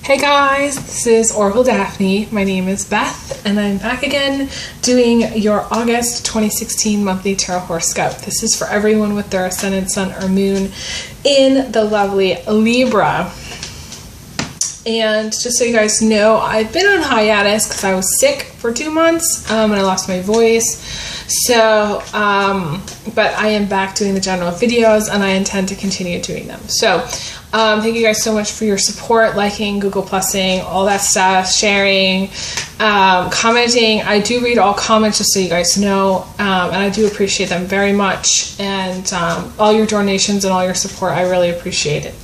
Hey guys, this is Oracle Daphne. My name is Beth, and I'm back again doing your August 2016 monthly tarot horoscope. This is for everyone with their ascendant, sun, or moon in the lovely Libra. And just so you guys know, I've been on hiatus because I was sick for 2 months and I lost my voice. So, but I am back doing the general videos and I intend to continue doing them. So, thank you guys so much for your support, liking, Google Plusing, all that stuff, sharing, commenting. I do read all comments just so you guys know, and I do appreciate them very much. And all your donations and all your support, I really appreciate it.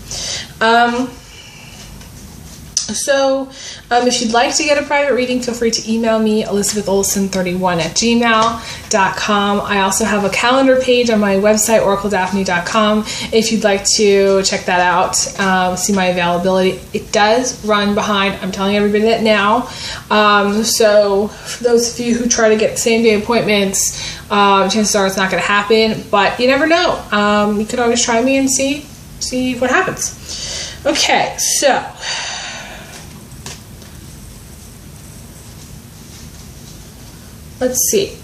If you'd like to get a private reading, feel free to email me, elizabetholson31@gmail.com. I also have a calendar page on my website, oracledaphne.com, if you'd like to check that out, see my availability. It does run behind. I'm telling everybody that now. So for those of you who try to get same-day appointments, chances are it's not going to happen, but you never know. You can always try me and see what happens. Okay, so... let's see.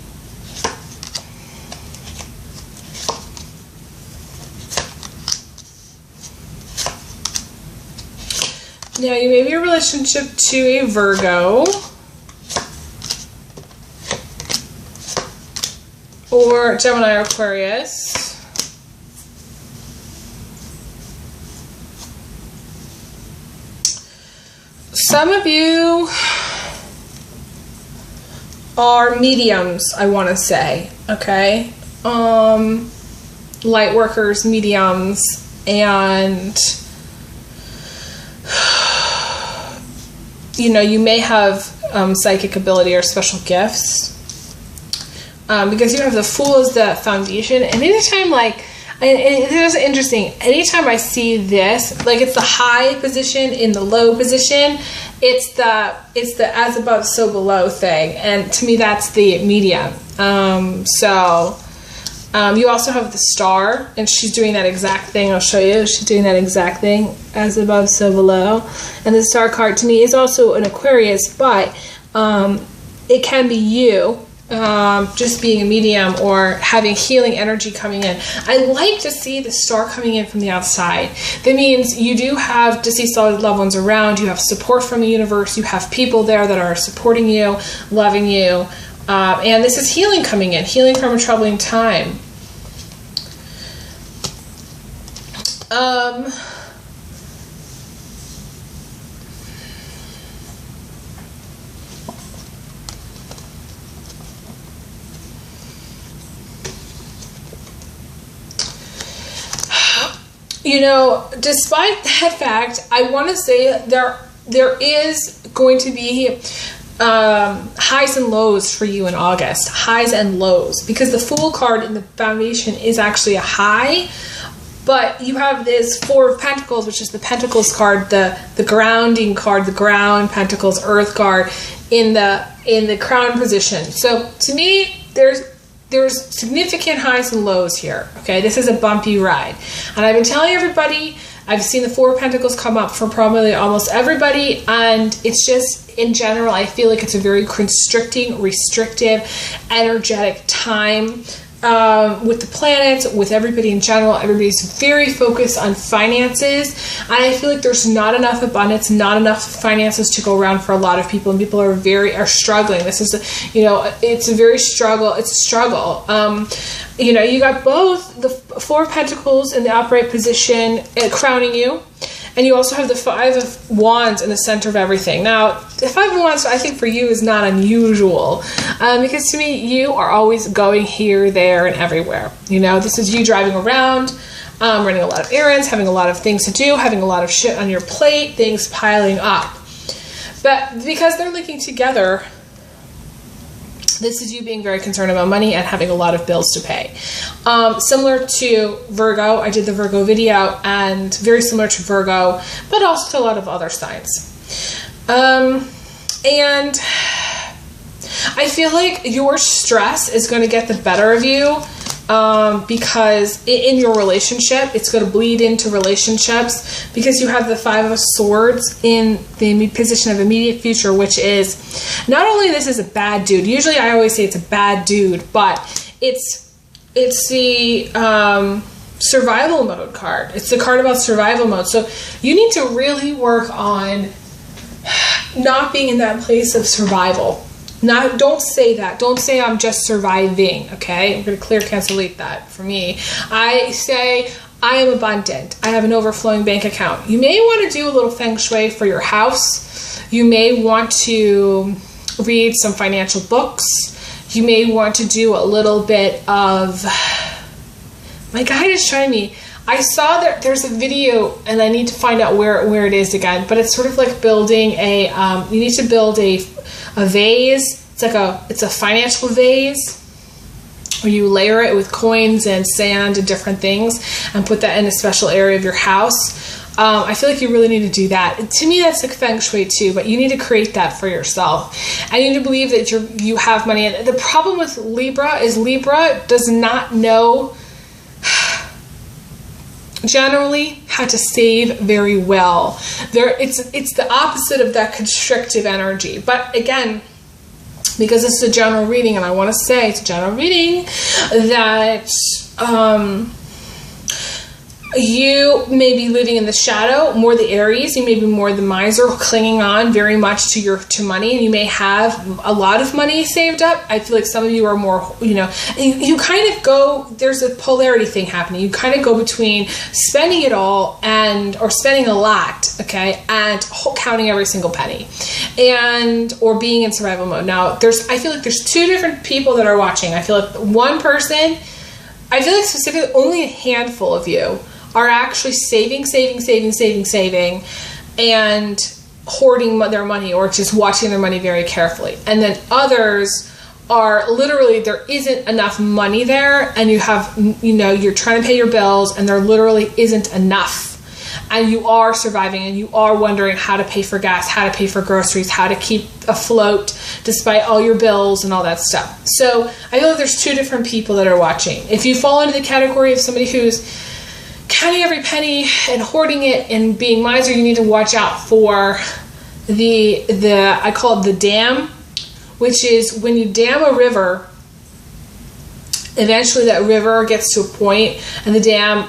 Now, you may be in a relationship to a Virgo or Gemini or Aquarius. Some of you are mediums, I want to say, okay? Light workers, mediums, and you know, you may have psychic ability or special gifts, because you have the Fool as the foundation, and anytime, like, and it's interesting, anytime I see this, like, it's the high position in the low position, it's the as above so below thing, and to me that's the medium. You also have the Star, and she's doing that exact thing. I'll show you. She's doing that exact thing, as above so below. And the Star card to me is also an Aquarius, but it can be you. Just being a medium or having healing energy coming in. I like to see the Star coming in from the outside. That means you do have deceased loved ones around, you have support from the universe, you have people there that are supporting you, loving you, and this is healing coming in, healing from a troubling time. You know, despite that fact, I want to say there is going to be highs and lows for you in August. Highs and lows. Because the Fool card in the foundation is actually a high. But you have this Four of Pentacles, which is the Pentacles card, the grounding card, the ground, Pentacles, Earth card in the crown position. So to me, there's significant highs and lows here, okay? This is a bumpy ride. And I've been telling everybody, I've seen the Four of Pentacles come up for probably almost everybody, and it's just, in general, I feel like it's a very constricting, restrictive, energetic time with the planets, with everybody in general. Everybody's very focused on finances, and I feel like there's not enough abundance, not enough finances to go around for a lot of people, and people are struggling. This is it's a struggle. You know, you got both the Four of Pentacles in the upright position crowning you, and you also have the Five of Wands in the center of everything. Now, the Five of Wands, I think for you, is not unusual, because to me, you are always going here, there, and everywhere. You know, this is you driving around, running a lot of errands, having a lot of things to do, having a lot of shit on your plate, things piling up. But because they're linking together, this is you being very concerned about money and having a lot of bills to pay. Similar to Virgo, I did the Virgo video, and very similar to Virgo, but also to a lot of other signs. And I feel like your stress is going to get the better of you because in your relationship, it's going to bleed into relationships because you have the Five of Swords in the position of immediate future, which is not only this is a bad dude. Usually I always say it's a bad dude, but it's the survival mode card. It's the card about survival mode. So you need to really work on not being in that place of survival. Don't say that. Don't say I'm just surviving, okay? I'm going to clear cancellate that for me. I say I am abundant. I have an overflowing bank account. You may want to do a little feng shui for your house. You may want to read some financial books. You may want to do a little bit of... My guide is showing me. I saw that there's a video, and I need to find out where it is again, but it's sort of like building a... you need to build a vase. It's a financial vase where you layer it with coins and sand and different things and put that in a special area of your house. I feel like you really need to do that. To me, that's like feng shui too, but you need to create that for yourself. And you need to believe that you have money. And the problem with Libra is Libra does not know generally how to save very well. It's the opposite of that constrictive energy. But again, because it's a general reading, and I want to say it's a general reading, that you may be living in the shadow, more the Aries. You may be more the miser, clinging on very much to money, and you may have a lot of money saved up. I feel like some of you are more, you kind of go, there's a polarity thing happening. You kind of go between spending it all or spending a lot, okay, and counting every single penny, or being in survival mode. Now, I feel like there's two different people that are watching. I feel like one person, I feel like specifically only a handful of you are actually saving, and hoarding their money, or just watching their money very carefully. And then others are literally, there isn't enough money there, and you have, you're trying to pay your bills, and there literally isn't enough. And you are surviving, and you are wondering how to pay for gas, how to pay for groceries, how to keep afloat despite all your bills and all that stuff. So I feel like there's two different people that are watching. If you fall into the category of somebody who's counting every penny and hoarding it and being miser, you need to watch out for I call it the dam, which is when you dam a river, eventually that river gets to a point, and the dam,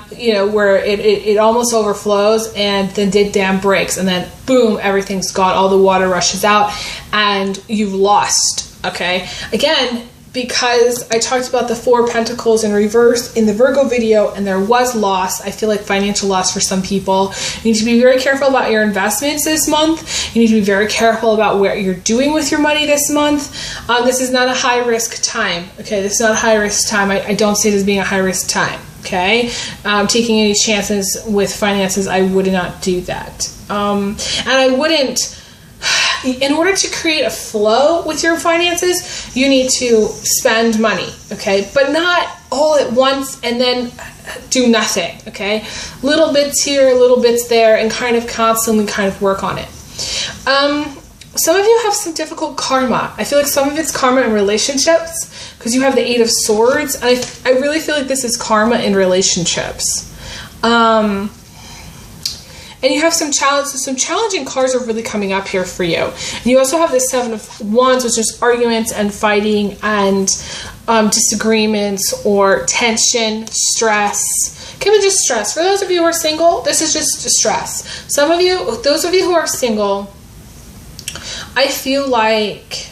where it almost overflows, and then the dam breaks, and then boom, everything's gone, all the water rushes out, and you've lost, okay? Again, because I talked about the Four of Pentacles in reverse in the Virgo video, and there was loss. I feel like financial loss for some people. You need to be very careful about your investments this month. You need to be very careful about what you're doing with your money this month. This is not a high-risk time, okay? This is not a high-risk time. I don't see it as being a high-risk time, okay? Taking any chances with finances, I would not do that. And I wouldn't... In order to create a flow with your finances, you need to spend money, okay? But not all at once and then do nothing, okay? Little bits here, little bits there, and kind of constantly kind of work on it. Some of you have some difficult karma. I feel like some of it's karma in relationships because you have the Eight of Swords. And I really feel like this is karma in relationships. And you have some challenges. Some challenging cards are really coming up here for you. And you also have the Seven of Wands, which is arguments and fighting and disagreements or tension, stress. Can be just stress. For those of you who are single, this is just stress. Those of you who are single, I feel like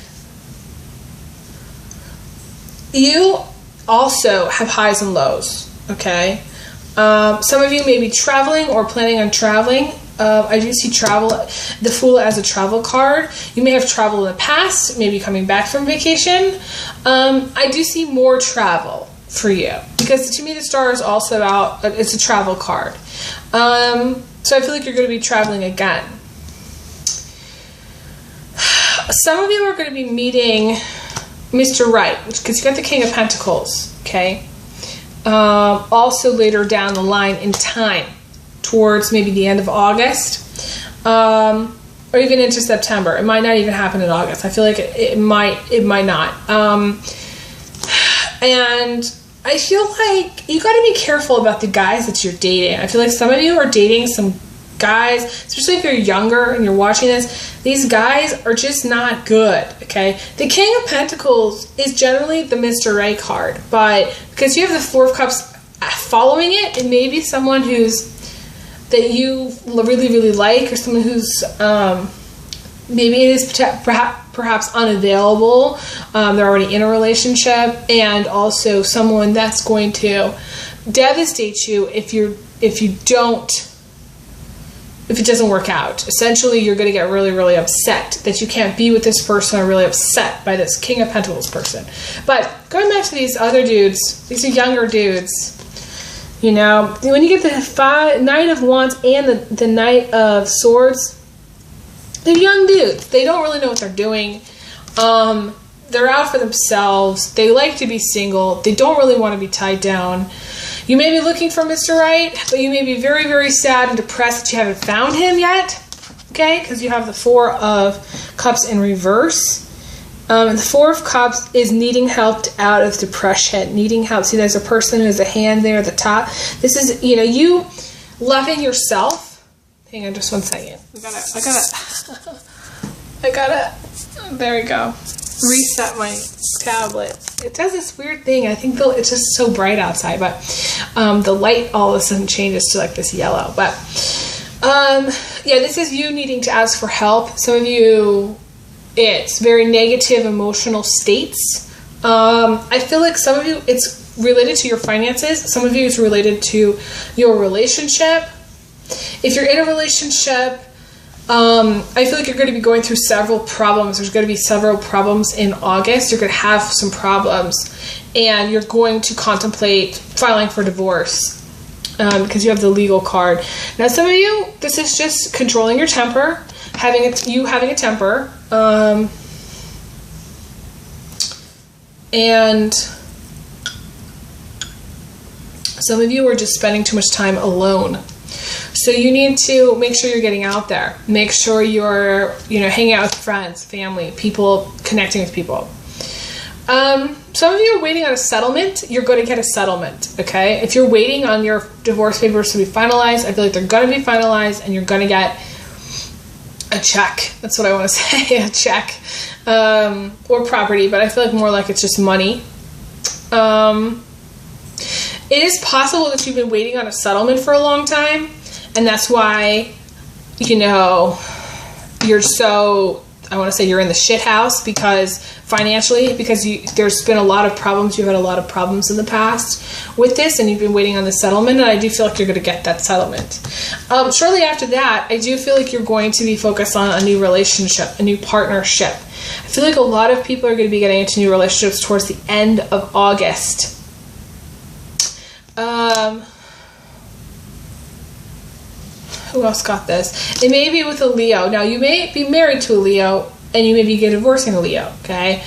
you also have highs and lows, okay? Some of you may be traveling or planning on traveling. I do see travel, the Fool as a travel card. You may have traveled in the past, maybe coming back from vacation. I do see more travel for you because to me the Star is also about, it's a travel card. So I feel like you're going to be traveling again. Some of you are going to be meeting Mr. Right, because you got the King of Pentacles, okay? Also later down the line in time, towards maybe the end of August, or even into September. It might not even happen in August. I feel like it might not. And I feel like you got to be careful about the guys that you're dating. I feel like some of you are dating some guys, especially if you're younger and you're watching this, these guys are just not good, okay? The King of Pentacles is generally the Mr. Right card, but because you have the Four of Cups following it, it may be someone that you really, really like, or someone who's maybe it is perhaps unavailable. They're already in a relationship, and also someone that's going to devastate you if it doesn't work out. Essentially, you're going to get really, really upset that you can't be with this person, or really upset by this King of Pentacles person. But going back to these other dudes, these are younger dudes. You know, when you get the Knight of Wands and the Knight of Swords, they're young dudes. They don't really know what they're doing. They're out for themselves. They like to be single. They don't really want to be tied down. You may be looking for Mr. Right, but you may be very, very sad and depressed that you haven't found him yet. Okay? Because you have the Four of Cups in reverse. And the Four of Cups is needing help out of depression. Needing help. See, there's a person who has a hand there at the top. This is, you know, you loving yourself. Hang on just one second. I gotta, there we go. Reset my tablet. It does this weird thing. I think it's just so bright outside, but the light all of a sudden changes to like this yellow. But yeah, this is you needing to ask for help. Some of you, it's very negative emotional states. I feel like some of you, it's related to your finances. Some of you, it's related to your relationship. If you're in a relationship, I feel like you're going to be going through several problems. There's going to be several problems in August. You're going to have some problems, and you're going to contemplate filing for divorce because you have the legal card. Now, some of you, this is just controlling your temper, having a temper, and some of you are just spending too much time alone. So you need to make sure you're getting out there. Make sure you're, hanging out with friends, family, people, connecting with people. Some of you are waiting on a settlement. You're going to get a settlement, okay? If you're waiting on your divorce papers to be finalized, I feel like they're going to be finalized, and you're going to get a check. That's what I want to say, a check. Or property, but I feel like more like it's just money. It is possible that you've been waiting on a settlement for a long time, and that's why, you're so, I want to say you're in the shit house because financially, because there's been a lot of problems. You've had a lot of problems in the past with this, and you've been waiting on the settlement, and I do feel like you're going to get that settlement. Shortly after that, I do feel like you're going to be focused on a new relationship, a new partnership. I feel like a lot of people are going to be getting into new relationships towards the end of August. Who else got this? It may be with a Leo. Now, you may be married to a Leo, and you may be divorcing a Leo, okay?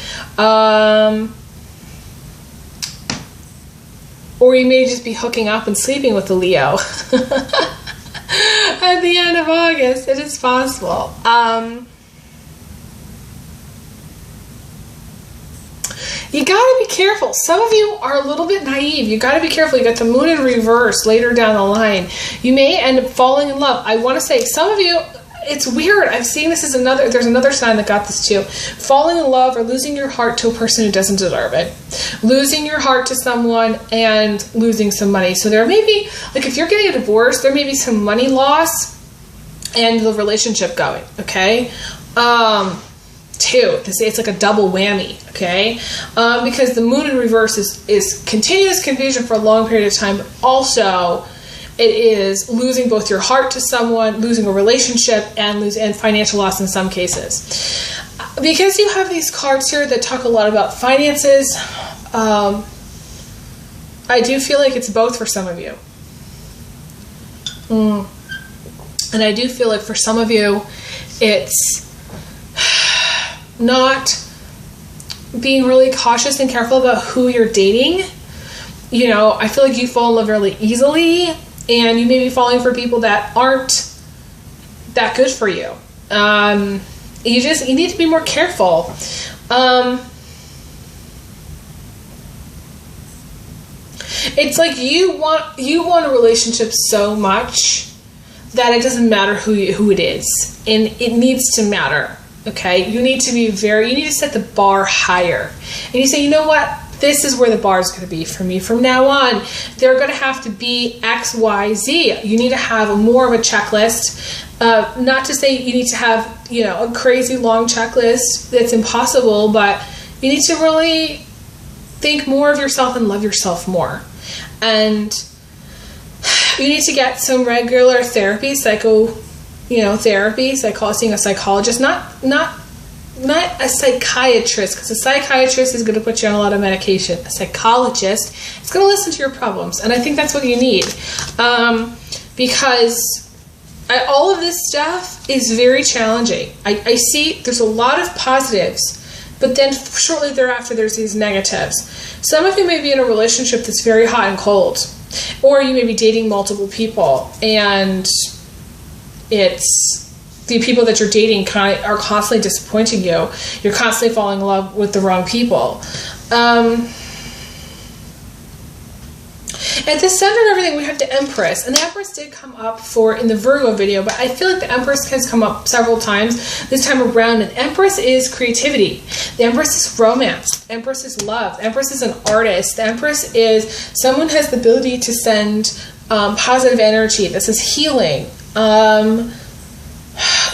Or you may just be hooking up and sleeping with a Leo at the end of August. It is possible. You gotta be careful. Some of you are a little bit naive. You gotta be careful. You got the moon in reverse later down the line. You may end up falling in love. I want to say, some of you, it's weird. I'm seeing this as there's another sign that got this too. Falling in love or losing your heart to a person who doesn't deserve it. Losing your heart to someone and losing some money. So there may be, like if you're getting a divorce, there may be some money loss and the relationship going, okay? Two, to say it's like a double whammy, okay? Because the moon in reverse is continuous confusion for a long period of time, but also it is losing both your heart to someone, losing a relationship, and financial loss in some cases. Because you have these cards here that talk a lot about finances, I do feel like it's both for some of you. And I do feel like for some of you, it's not being really cautious and careful about who you're dating. I feel like you fall in love really easily, and you may be falling for people that aren't that good for you. You need to be more careful. It's like you want a relationship so much that it doesn't matter who it is, and it needs to matter. Okay, you need to set the bar higher, and you say, you know what? This is where the bar is going to be for me from now on. They're going to have to be X, Y, Z. You need to have more of a checklist. Not to say you need to have, a crazy long checklist that's impossible, but you need to really think more of yourself and love yourself more. And you need to get some regular therapy, therapy, seeing a psychologist, not a psychiatrist, because a psychiatrist is going to put you on a lot of medication. A psychologist is going to listen to your problems, and I think that's what you need, because all of this stuff is very challenging. I see there's a lot of positives, but then shortly thereafter there's these negatives. Some of you may be in a relationship that's very hot and cold, or you may be dating multiple people, and it's the people that you're dating are constantly disappointing you. You're constantly falling in love with the wrong people. At the center of everything, we have the Empress. And the Empress did come up in the Virgo video, but I feel like the Empress has come up several times this time around. And Empress is creativity. The Empress is romance. The Empress is love. The Empress is an artist. The Empress is someone who has the ability to send positive energy. This is healing.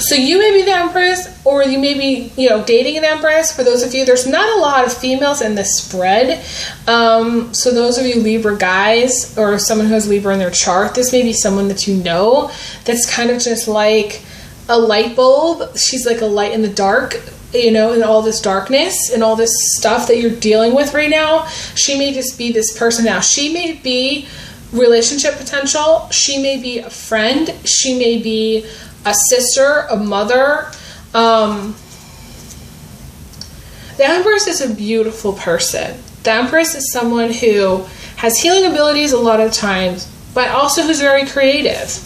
So you may be the Empress, or you may be, dating an Empress. For those of you, there's not a lot of females in this spread. So those of you Libra guys, or someone who has Libra in their chart, this may be someone that you know that's kind of just like a light bulb. She's like a light in the dark, in all this darkness and all this stuff that you're dealing with right now. She may just be this person now. She may be relationship potential. She may be a friend. She may be a sister, a mother. The Empress is a beautiful person. The Empress is someone who has healing abilities a lot of times, but also who's very creative.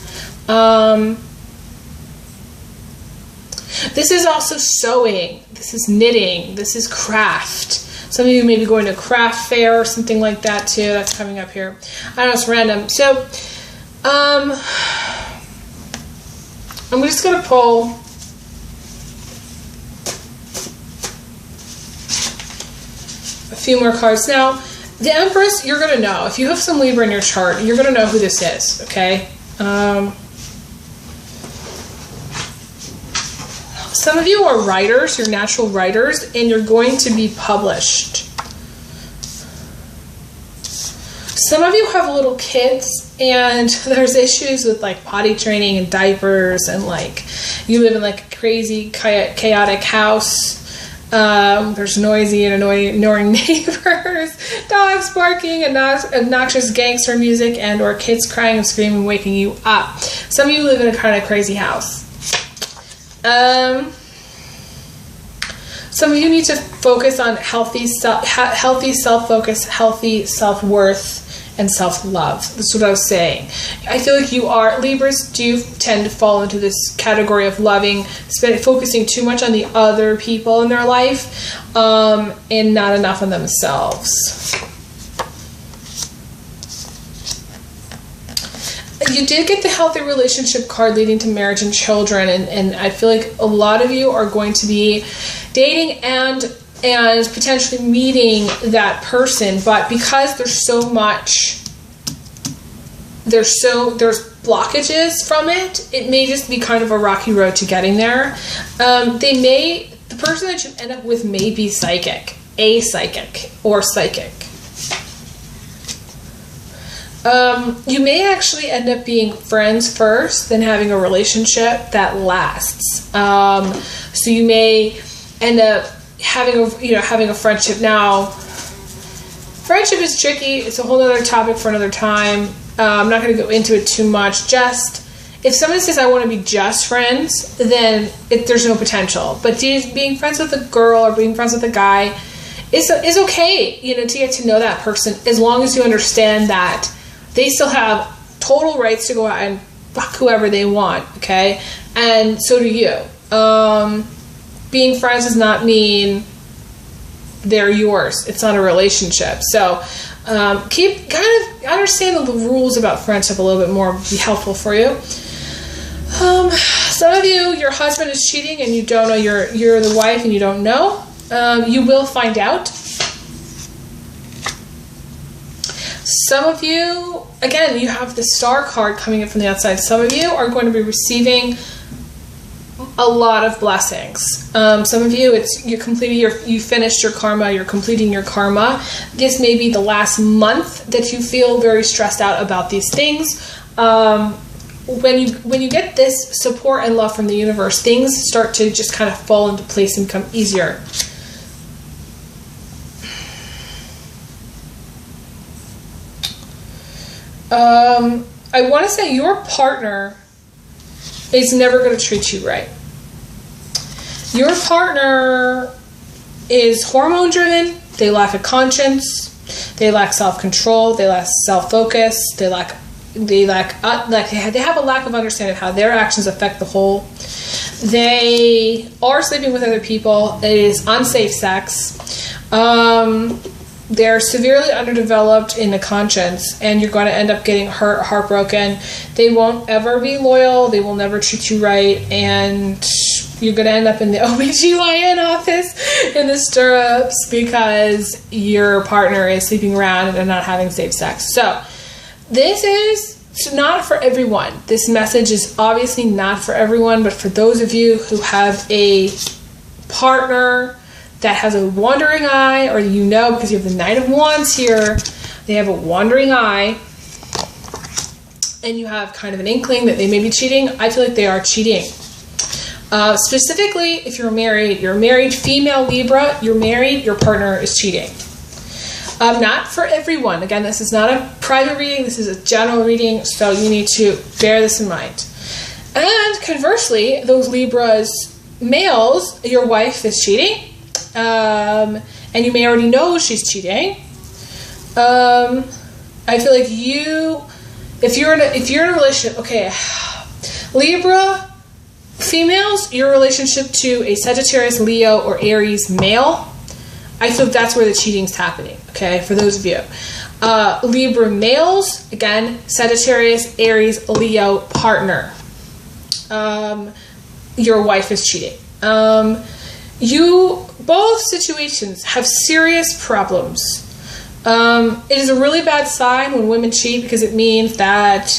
This is also sewing. This is knitting. This is craft. Some of you may be going to a craft fair or something like that too. That's coming up here. I know it's random. So, I'm just going to pull a few more cards. Now, the Empress, you're going to know. If you have some Libra in your chart, you're going to know who this is, okay? Some of you are writers, you're natural writers, and you're going to be published. Some of you have little kids, and there's issues with like potty training and diapers, and like you live in like a crazy chaotic house. There's noisy and annoying neighbors, dogs barking, obnoxious gangster music, and or kids crying and screaming, waking you up. Some of you live in a kind of crazy house. Some of you need to focus on healthy self-focus, healthy self-worth, and self-love. That's what I was saying. I feel like Libras do tend to fall into this category of focusing too much on the other people in their life, and not enough on themselves. You did get the healthy relationship card leading to marriage and children, and I feel like a lot of you are going to be dating and potentially meeting that person, but because there's blockages from it, it may just be kind of a rocky road to getting there. The person that you end up with may be psychic, or psychic. You may actually end up being friends first, then having a relationship that lasts. So you may end up having a friendship. Now, friendship is tricky. It's a whole other topic for another time. I'm not going to go into it too much. Just if someone says I want to be just friends, then there's no potential. But being friends with a girl or being friends with a guy is okay. To get to know that person, as long as you understand that they still have total rights to go out and fuck whoever they want. Okay, and so do you. Being friends does not mean they're yours. It's not a relationship. So keep understand the rules about friendship a little bit more would be helpful for you. Some of you, your husband is cheating and you don't know, you're the wife and you don't know. You will find out. Some of you, again, you have the Star card coming in from the outside. Some of you are going to be receiving a lot of blessings. Some of you, you finished your karma, you're completing your karma. This may be the last month that you feel very stressed out about these things. When you get this support and love from the universe, things start to just kind of fall into place and become easier. I want to say your partner is never going to treat you right. Your partner is hormone driven. They lack a conscience. They lack self-control. They lack self-focus. They have a lack of understanding how their actions affect the whole. They are sleeping with other people. It is unsafe sex. They're severely underdeveloped in the conscience, and you're going to end up getting hurt, heartbroken. They won't ever be loyal. They will never treat you right, and you're going to end up in the OBGYN office in the stirrups because your partner is sleeping around and not having safe sex. So this is not for everyone. This message is obviously not for everyone, but for those of you who have a partner that has a wandering eye, or you know, because you have the Knight of Wands here, they have a wandering eye, and you have kind of an inkling that they may be cheating. I feel like they are cheating. Specifically, if you're married female Libra, you're married, your partner is cheating. Not for everyone. Again, this is not a private reading, this is a general reading, so you need to bear this in mind. And conversely, those Libras males, your wife is cheating. And you may already know she's cheating. I feel like if you're in a relationship, okay, Libra females, your relationship to a Sagittarius, Leo, or Aries male, I feel that's where the cheating's happening. Okay, for those of you, Libra males, again, Sagittarius, Aries, Leo partner, your wife is cheating. Both situations have serious problems. It is a really bad sign when women cheat because it means that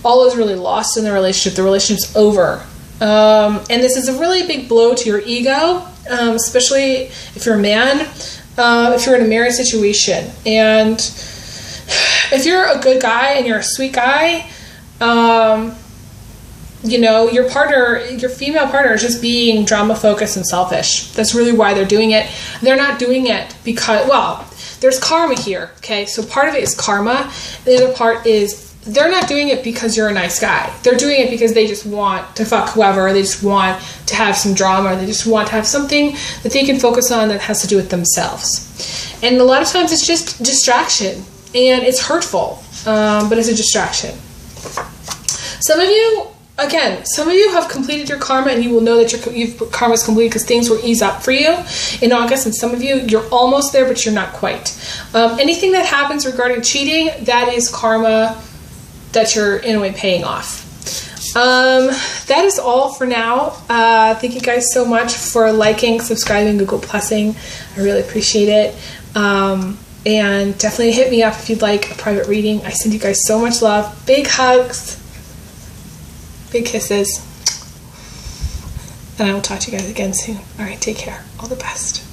all is really lost in the relationship. The relationship's over. And this is a really big blow to your ego, especially if you're a man, if you're in a marriage situation. And if you're a good guy and you're a sweet guy, you know, your female partner is just being drama focused and selfish. That's really why they're doing it. They're not doing it because, well, there's karma here. Okay. So part of it is karma. The other part is they're not doing it because you're a nice guy. They're doing it because they just want to fuck whoever. They just want to have some drama. They just want to have something that they can focus on that has to do with themselves. And a lot of times it's just distraction and it's hurtful, but it's a distraction. Some of you have completed your karma and you will know that your karma is complete because things will ease up for you in August. And some of you, you're almost there, but you're not quite. Anything that happens regarding cheating, that is karma that you're in a way paying off. That is all for now. Thank you guys so much for liking, subscribing, Google Plusing. I really appreciate it. And definitely hit me up if you'd like a private reading. I send you guys so much love. Big hugs. Big kisses. And I will talk to you guys again soon. All right, take care. All the best.